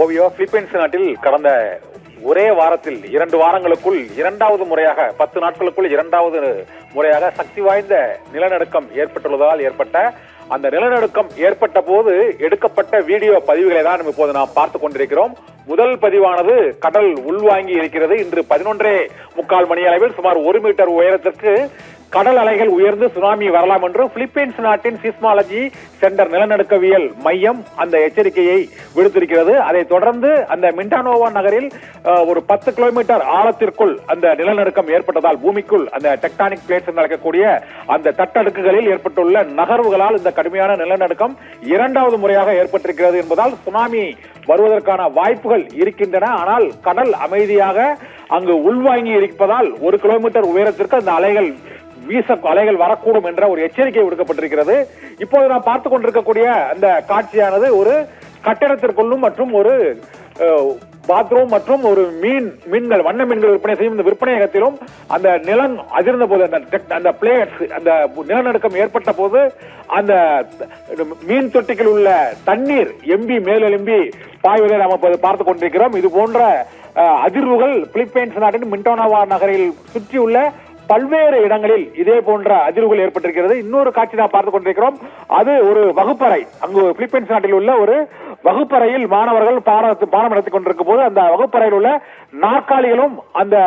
ஓவியோ Philippines நாட்டில் கடந்த ஒரே வாரத்தில் 2 வாரங்களுக்குள் இரண்டாவது முறையாக 10 நாட்களுக்குள் இரண்டாவது முறையாக சக்தி வாய்ந்த நிலநடுக்கம் ஏற்பட்டுள்ளதால் ஏற்பட்ட அந்த நிலநடுக்கம் ஏற்பட்ட போது எடுக்கப்பட்ட வீடியோ பதிவுகளை தான் இப்போது நாம் பார்த்துக் கொண்டிருக்கிறோம். முதல் பதிவானது கடல் உள்வாங்கி இருக்கிறது. இன்று 11:45 மணி அளவில் சுமார் 1 மீட்டர் உயரத்திற்கு கடல் அலைகள் உயர்ந்து சுனாமி வரலாம் என்று பிலிப்பைன்ஸ் நாட்டின் சிஸ்மாலஜி சென்டர் நிலநடுக்கவியல் மையம் அந்த எச்சரிக்கையை விடுத்திருக்கிறது. அதைத் தொடர்ந்து அந்த மிண்டானோவா நகரில் ஒரு 10 கிலோமீட்டர் ஆழத்திற்குள் அந்த நிலநடுக்கம் ஏற்பட்டதால் பூமிக்குள் அந்த டெக்டானிக் பிளேட்ஸ் நடக்கக்கூடிய அந்த தட்டடுக்குகளில் ஏற்பட்டுள்ள நகர்வுகளால் இந்த கடுமையான நிலநடுக்கம் இரண்டாவது முறையாக ஏற்பட்டிருக்கிறது என்பதால் சுனாமி வருவதற்கான வாய்ப்புகள் இருக்கின்றன. ஆனால் கடல் அமைதியாக அங்கு உள்வாங்கி இருப்பதால் 1 கிலோமீட்டர் உயரத்திற்கு அந்த அலைகள் வரக்கூடும் என்ற ஒரு எச்சரிக்கை விடுக்கப்பட்டிருக்கிறது. இப்போது நாம் பார்த்துக் கொண்டிருக்கக்கூடிய அந்த காட்சியானது ஒரு கட்டடத்திற்குள்ளும் மற்றும் ஒரு பாத்ரூம் மற்றும் ஒரு மீன்கள் வண்ண மீன்கள் விற்பனை செய்யும் இந்த விற்பனையகத்திலும் அந்த நிலம் அதிர்ந்த போது அந்த பிளேட்ஸ் அந்த நிலநடுக்கம் ஏற்பட்ட போது அந்த மீன் தொட்டிகள் உள்ள தண்ணீர் மேலெலும்பி பாய்வதை நாம் பார்த்துக் கொண்டிருக்கிறோம். இது போன்ற அதிர்வுகள் பிலிப்பைன்ஸ் நாட்டின் மிண்டானோவா நகரில் சுற்றியுள்ள பல்வேறு இடங்களில் இதே போன்ற அதிர்வுகள் ஏற்பட்டிருக்கிறது. இன்னொரு காட்சி நாம் பார்த்துக் கொண்டிருக்கிறோம். அது ஒரு வகுப்பறை. அங்கு பிலிப்பைன்ஸ் நாட்டில் உள்ள ஒரு வகுப்பறையில் மாணவர்கள் பாடம் நடத்திக் கொண்டிருக்கும் போது அந்த வகுப்பறையில் உள்ள நாற்காலிகளும் அந்த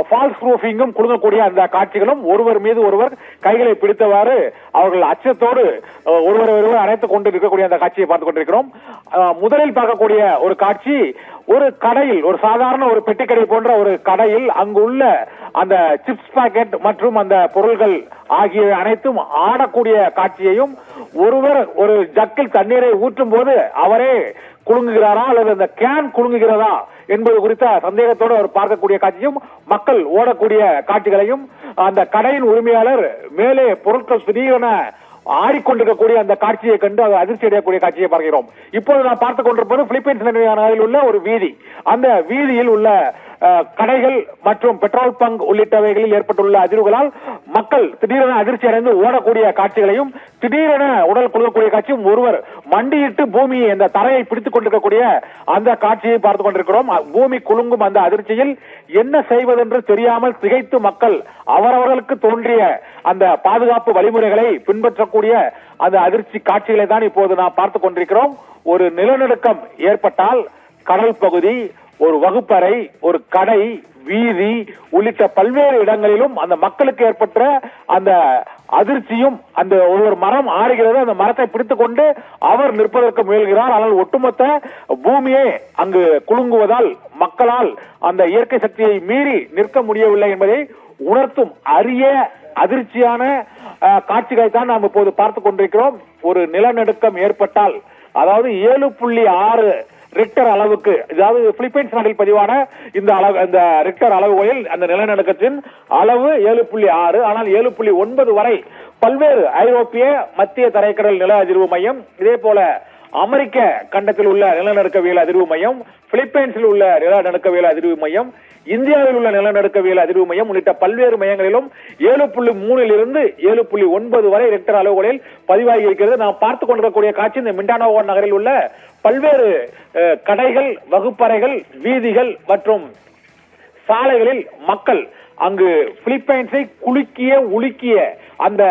ஃபால்ஸ் ப்ரூஃபிங்கும் குலுங்கக்கூடிய அந்த காட்சிகளும் ஒருவர் மீது ஒருவர் கைகளை பிடித்தவாறு அவர்கள் அச்சத்தோடு ஒருவர் அணைத்துக் கொண்டு இருக்கக்கூடிய அந்த காட்சியை பார்த்துக் கொண்டிருக்கிறோம். முதலில் பார்க்கக்கூடிய ஒரு காட்சி ஒரு கடையில், ஒரு சாதாரண ஒரு பெட்டிக்கடை போன்ற ஒரு கடையில் அங்கு உள்ள அந்த சிப்ஸ் பாக்கெட் மற்றும் அந்த பொருள்கள் ஆகிய அனைத்தும் ஆடக்கூடிய காட்சியையும் ஒருவர் ஒரு ஜக்கில் தண்ணீரை ஊற்றும் போது அவரே குலுங்குகிறாரா அல்லது அந்த கேன் குலுங்குகிறதா என்பது குறித்த சந்தேகத்தோடு அவர் பார்க்கக்கூடிய காட்சியும் மக்கள் ஓடக்கூடிய காட்சிகளையும் அந்த கடையின் உரிமையாளர் மேலே பொருட்கள் திடீரென ஆடிக்கொண்டிருக்கக்கூடிய அந்த காட்சியை கண்டு அதிர்ச்சி அடையக்கூடிய காட்சியை பார்க்கிறோம். இப்போது நான் பார்த்துக் கொண்டிருப்பது பிலிப்பைன்ஸ் நாட்டில் உள்ள ஒரு வீதி. அந்த வீதியில் உள்ள கடைகள் மற்றும் பெட்ரோல் பங்க் உள்ளிட்டவைகளில் ஏற்பட்டுள்ள அதிர்வுகளால் மக்கள் திடீரென அதிர்ச்சி அடைந்து ஓடக்கூடிய காட்சிகளையும் திடீரென உடல் குலுங்கக்கூடிய காட்சியும் ஒருவர் மண்டியிட்டு பூமியை அந்த தரையை பிடித்துக் கொண்டிருக்கக்கூடிய அந்த காட்சியை பார்த்துக் கொண்டிருக்கிறோம். பூமி குலுங்கும் அந்த அதிர்ச்சியில் என்ன செய்வதென்று தெரியாமல் திகைத்து மக்கள் அவரவர்களுக்கு தோன்றிய அந்த பாதுகாப்பு வழிமுறைகளை பின்பற்றக்கூடிய அந்த அதிர்ச்சி காட்சிகளை தான் இப்போது நாம் பார்த்துக் கொண்டிருக்கிறோம். ஒரு நிலநடுக்கம் ஏற்பட்டால் கடல் பகுதி, ஒரு வகுப்பறை, ஒரு கடை, வீதி உள்ளிட்ட பல்வேறு இடங்களிலும் அந்த மக்களுக்கு ஏற்பட்ட அந்த அதிர்ச்சியும் அந்த ஒரு மரம் ஆறுகிறது, அந்த மரத்தை பிடித்துக் கொண்டு அவர் நிற்பதற்கு முயல்கிறார். ஆனால் ஒட்டுமொத்த பூமியே அங்கு குலுங்குவதால் மக்களால் அந்த இயற்கை சக்தியை மீறி நிற்க முடியவில்லை என்பதை உணர்த்தும் அரிய அதிர்ச்சியான காட்சிகளை தான் நாம் இப்போது பார்த்துக் கொண்டிருக்கிறோம். ஒரு நிலநடுக்கம் ஏற்பட்டால், அதாவது 7.6 ரிக்டர் அளவுக்கு, அதாவது பிலிப்பைன்ஸ் நாட்டில் பதிவான இந்த ரிக்டர் அளவுகளில் அந்த நிலநடுக்கத்தின் அளவு 7.6, ஆனால் 7.9 வரை பல்வேறு ஐரோப்பிய மத்திய தரைக்கடல் நில அதிர்வு மையம், இதே போல அமெரிக்க கண்டத்தில் உள்ள நிலநடுக்கவியல் அதிர்வு மையம், பிலிப்பைன்ஸில் உள்ள நிலநடுக்கவியல் அதிர்வு மையம், இந்தியாவில் உள்ள நிலநடுக்கவியல் அதிர்வு மையம் உள்ளிட்ட பல்வேறு மையங்களிலும் 7.3 இருந்து 7.9 வரை ரிக்டர் அளவுகளில் பதிவாகி இருக்கிறது. நாம் பார்த்துக் கொண்டிருக்கக்கூடிய காட்சி இந்த மிண்டானோவா நகரில் உள்ள பல்வேறு கடைகள், வகுப்பறைகள், வீதிகள் மற்றும் சாலைகளில் மக்கள் அங்கு பிலிப்பைன்ஸை உலுக்கிய அந்த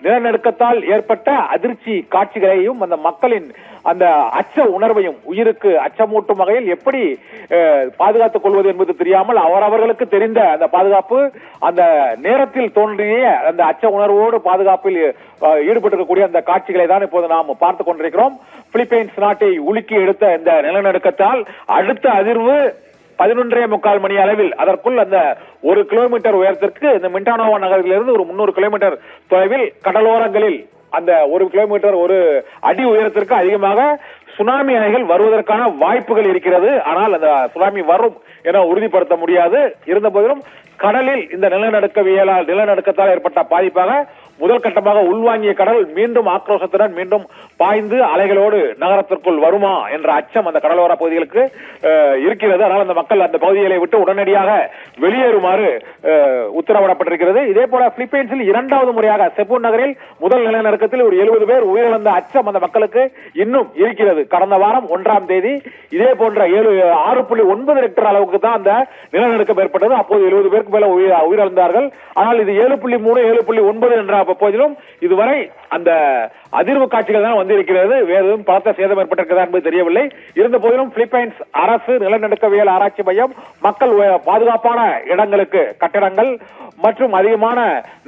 நிலநடுக்கத்தால் ஏற்பட்ட அதிர்ச்சி காட்சிகளையும் அந்த மக்களின் அந்த அச்ச உணர்வையும், உயிருக்கு அச்சமூட்டும் வகையில் எப்படி பாதுகாத்துக் கொள்வது என்பது தெரியாமல் அவரவர்களுக்கு தெரிந்த அந்த பாதுகாப்பு, அந்த நேரத்தில் தோன்றிய அந்த அச்ச உணர்வோடு பாதுகாப்பில் ஈடுபட்டிருக்கக்கூடிய அந்த காட்சிகளை தான் இப்போது நாம் பார்த்துக் கொண்டிருக்கிறோம். பிலிப்பைன்ஸ் நாட்டை உலுக்கி எடுத்த இந்த நிலநடுக்கத்தால் அடுத்த அதிர்வு 11:45 மணி அளவில், அதற்குள் அந்த 1 கிலோமீட்டர் உயரத்திற்கு இந்த மிண்டானோவா நகரிலிருந்து ஒரு 300 கிலோமீட்டர் தொலைவில் கடலோரங்களில் அந்த 1 கிலோமீட்டர் 1 அடி உயரத்திற்கு அதிகமாக சுனாமி அலைகள் வருவதற்கான வாய்ப்புகள் இருக்கிறது. ஆனால் அந்த சுனாமி வரும் என உறுதிப்படுத்த முடியாது. இருந்த போதிலும் கடலில் இந்த நிலநடுக்கத்தால் ஏற்பட்ட பாதிப்பாக முதல் கட்டமாக உள்வாங்கிய கடல் மீண்டும் ஆக்ரோஷத்துடன் மீண்டும் பாய்ந்து அலைகளோடு நகரத்திற்குள் வருமா என்ற அச்சம் அந்த கடலோர பகுதிகளுக்கு இருக்கிறது. அதனால் அந்த மக்கள் அந்த பகுதிகளை விட்டு உடனடியாக வெளியேறுமாறு உத்தரவிடப்பட்டிருக்கிறது. இதே போல பிலிப்பைன்ஸில் இரண்டாவது முறையாக செபு நகரில் முதல் நிலநடுக்கத்தில் ஒரு 70 பேர் உயிரிழந்த அச்சம் அந்த மக்களுக்கு இன்னும் இருக்கிறது. கடந்த வாரம் 1ஆம் தேதி இதே போன்ற 6.9 ரெக்டர் அளவுக்கு தான் அந்த நிலநடுக்கம் ஏற்பட்டது. அப்போது 70 பேருக்கு மேல உயிரிழந்தார்கள். ஆனால் இது 7.3 7.9 என்ற போதிலும் இதுவரை அந்த அதிர்வு காட்சிகள் தான் வந்திருக்கிறது. வேறு பலத்த சேதம் ஏற்பட்டிருக்கிறதா என்பது தெரியவில்லை. இருந்த போதிலும் பிலிப்பைன்ஸ் அரசு நிலநடுக்கவியல் ஆராய்ச்சி மையம் மக்கள் பாதுகாப்பான இடங்களுக்கு, கட்டடங்கள் மற்றும் அதிகமான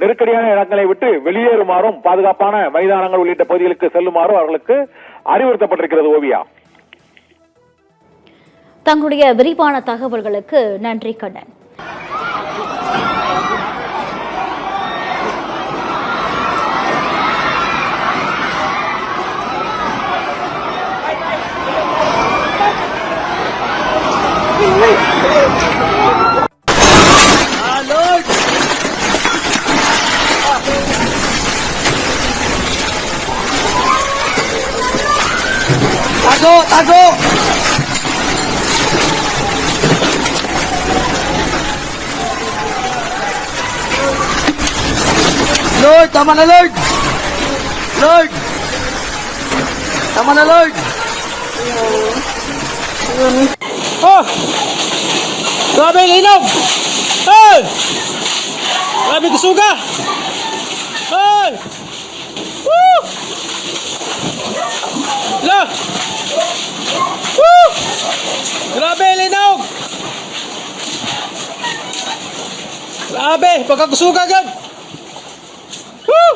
நெருக்கடியான இடங்களை விட்டு வெளியேறுமாறும் பாதுகாப்பான மைதானங்கள் உள்ளிட்ட பகுதிகளுக்கு செல்லுமாறும் அவர்களுக்கு அறிவுறுத்தப்பட்டிருக்கிறது. ஓவியா, தங்களுடைய விரிவான தகவல்களுக்கு நன்றி Kannan. Tago! Lord, tama na Lord! Lord! Tama na Lord! Oh! Grabe, linog! Hey! Grabe, kusuga! Hey! Woo! Lah! Woo! Grabe, linog! Grabe, pagkakusuga agad! Woo!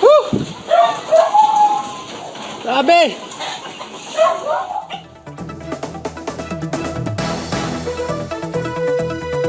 Woo! Grabe!